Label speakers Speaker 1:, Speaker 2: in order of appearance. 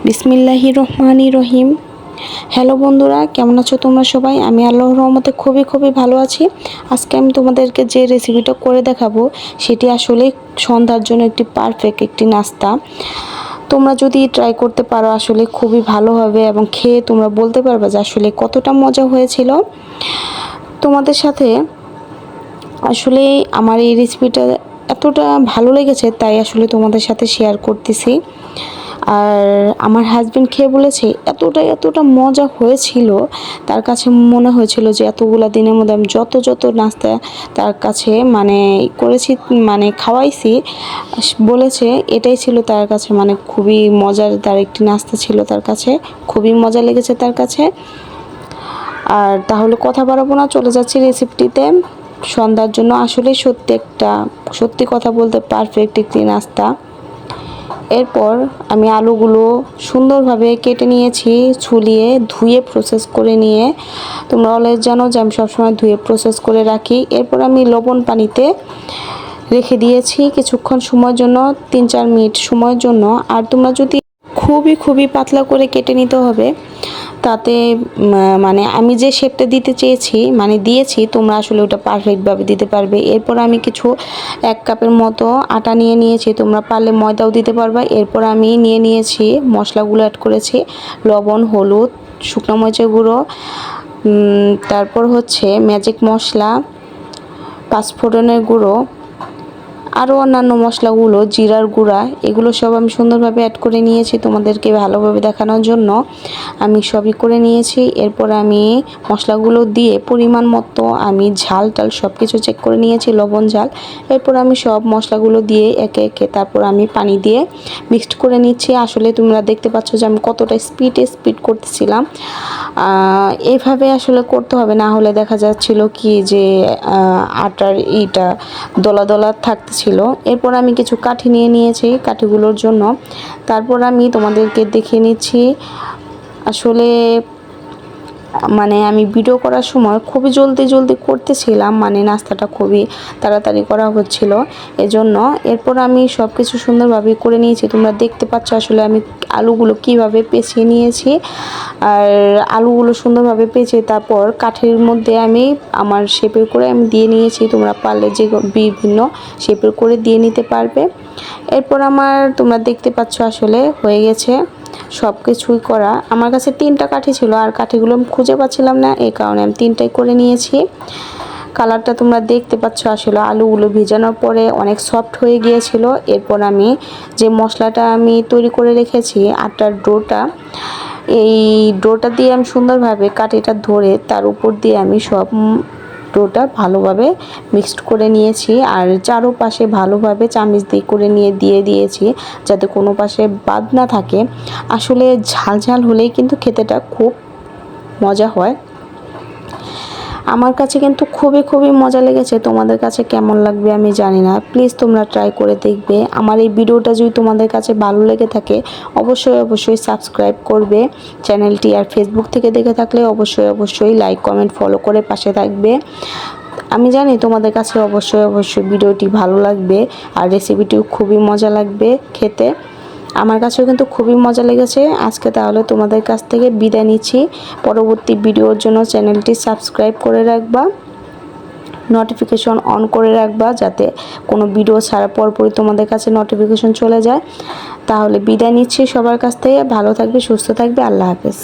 Speaker 1: বিসমিল্লাহির রহমানির রহিম। হ্যালো বন্ধুরা, কেমন আছো তোমরা সবাই? আমি আল্লাহর রহমতে খুবই ভালো আছি। আজকে আমি তোমাদেরকে যে রেসিপিটা করে দেখাবো সেটি আসলে সন্ধ্যার জন্য একটি পারফেক্ট একটি নাস্তা। তোমরা যদি ট্রাই করতে পারো আসলে খুবই ভালো হবে এবং খেয়ে তোমরা বলতে পারবে যে আসলে কতটা মজা হয়েছিল। তোমাদের সাথে আসলে আমার এই রেসিপিটা এতটা ভালো লেগেছে তাই আসলে তোমাদের সাথে শেয়ার করতেছি। আর আমার হাজবেন্ড খেয়ে বলেছে এতটা মজা হয়েছিল, তার কাছে মনে হয়েছিল যে এতগুলা দিনের মধ্যে আমি যত নাস্তা তার কাছে করেছি, খাওয়াইছি, বলেছে এটাই ছিল তার কাছে খুবই মজাদার একটি নাস্তা ছিল, তার কাছে খুবই মজা লেগেছে তার কাছে। আর তাহলে কথা বাড়াবো না, চলে যাচ্ছি রেসিপিটিতে। সন্ধ্যার জন্য আসলে সত্যি কথা বলতে পারফেক্ট একটি নাস্তা। এরপর আমি আলুগুলো সুন্দরভাবে কেটে নিয়েছি, ছুলিয়ে ধুয়ে প্রসেস করে নিয়ে। তোমরা অলরেডি জানো যে আমি সবসময় ধুয়ে প্রসেস করে রাখি। এরপর আমি লবণ পানিতে রেখে দিয়েছি কিছুক্ষণ সময়ের জন্য, 3-4 মিনিট সময়ের জন্য। আর তোমরা যদি খুবই পাতলা করে কেটে নিতে হবে, তাতে আমি যে শেপটা দিতে চেয়েছি দিয়েছি, তোমরা আসলে ওটা পারফেক্টভাবে দিতে পারবে। এরপর আমি 1 কাপের মতো আটা নিয়ে নিয়েছি, তোমরা পারলে ময়দাও দিতে পারবে। এরপর আমি নিয়ে নিয়েছি মশলাগুলো অ্যাড করেছি, লবণ, হলুদ, শুকনো মরিচের গুঁড়ো, তারপর হচ্ছে ম্যাজিক মশলা, পাঁচফোড়নের গুঁড়ো, আরও অন্যান্য মশলাগুলো, জিরার গুঁড়া, এগুলো সব আমি সুন্দরভাবে অ্যাড করে নিয়েছি তোমাদেরকে ভালোভাবে দেখানোর জন্য। আমি সবই করে নিয়েছি। এরপর আমি মশলাগুলো দিয়ে পরিমাণ মতো আমি ঝাল টাল সব কিছু চেক করে নিয়েছি, লবণ, ঝাল। এরপর আমি সব মশলাগুলো দিয়ে একে তারপর আমি পানি দিয়ে মিক্সড করে নিচ্ছি। আসলে তোমরা দেখতে পাচ্ছ যে আমি কতটা স্পিড করতেছিলাম। এইভাবে আসলে করতে হবে, না হলে দেখা যাচ্ছিল কি যে আটার দলা থাকতেছিল। এরপর আমি কিছু কাঠি নিয়ে নিয়েছি কাঠিগুলোর জন্য। তারপর আমি তোমাদেরকে দেখিয়ে নিচ্ছি। আসলে আমি ভিডিও করার সময় খুবই জলদি করতেছিলাম, নাস্তাটা খুবই তাড়াতাড়ি করা হচ্ছিল এজন্য। এরপর আমি সব কিছু সুন্দরভাবে করে নিয়েছি। তোমরা দেখতে পাচ্ছ আসলে আমি আলুগুলো কিভাবে পেঁচিয়ে নিয়েছি। আর আলুগুলো সুন্দরভাবে পেঁচে তারপর কাঠের মধ্যে আমি আমার শেপের করে আমি দিয়ে নিয়েছি। তোমরা পারলে যে বিভিন্ন শেপের করে দিয়ে নিতে পারবে। এরপর তোমরা দেখতে পাচ্ছ আসলে হয়ে গেছে সব কিছুই করা। আমার কাছে 3টা কাঠি ছিল, আর কাঠিগুলো আমি খুঁজে পাচ্ছিলাম না, এই কারণে আমি 3টাই করে নিয়েছি। কালারটা তোমরা দেখতে পাচ্ছ, আসলে আলুগুলো ভেজানোর পরে অনেক সফট হয়ে গিয়েছিল। এরপর আমি যে মশলাটা আমি তৈরি করে রেখেছি, আটার ডোটা, এই ডোটা দিয়ে আমি সুন্দরভাবে কাঠিটা ধরে তার উপর দিয়ে আমি সব ডোটা ভালোভাবে মিক্সড করে নিয়েছি। আর চারোপাশে ভালোভাবে চামচ দিয়ে দিয়েছি, যাতে কোনো পাশে বাদ না থাকে। আসলে ঝাল হলেই কিন্তু খেতেটা খুব মজা হয়। আমার কাছে কিন্তু খুবই মজা লেগেছে। তোমাদের কাছে কেমন লাগবে আমি জানি না, প্লিজ তোমরা ট্রাই করে দেখবে। আমার এই ভিডিওটা যদি তোমাদের কাছে ভালো লেগে থাকে অবশ্যই সাবস্ক্রাইব করবে চ্যানেলটি। আর ফেসবুক থেকে দেখে থাকলে অবশ্যই লাইক, কমেন্ট, ফলো করে পাশে থাকবে। আমি জানি তোমাদের কাছে অবশ্যই ভিডিওটি ভালো লাগবে আর রেসিপিটিও খুবই মজা লাগবে খেতে। আমার কাছেও কিন্তু খুবই মজা লেগেছে। আজকে তাহলে তোমাদের কাছ থেকে বিদায় নিচ্ছি। পরবর্তী ভিডিওর জন্য চ্যানেলটি সাবস্ক্রাইব করে রাখবা, নোটিফিকেশন অন করে রাখবা, যাতে কোনো ভিডিও ছাড়ার পরপরই তোমাদের কাছে নোটিফিকেশন চলে যায়। তাহলে বিদায় নিচ্ছি সবার কাছ থেকে। ভালো থাকবে, সুস্থ থাকবে। আল্লাহ হাফেজ।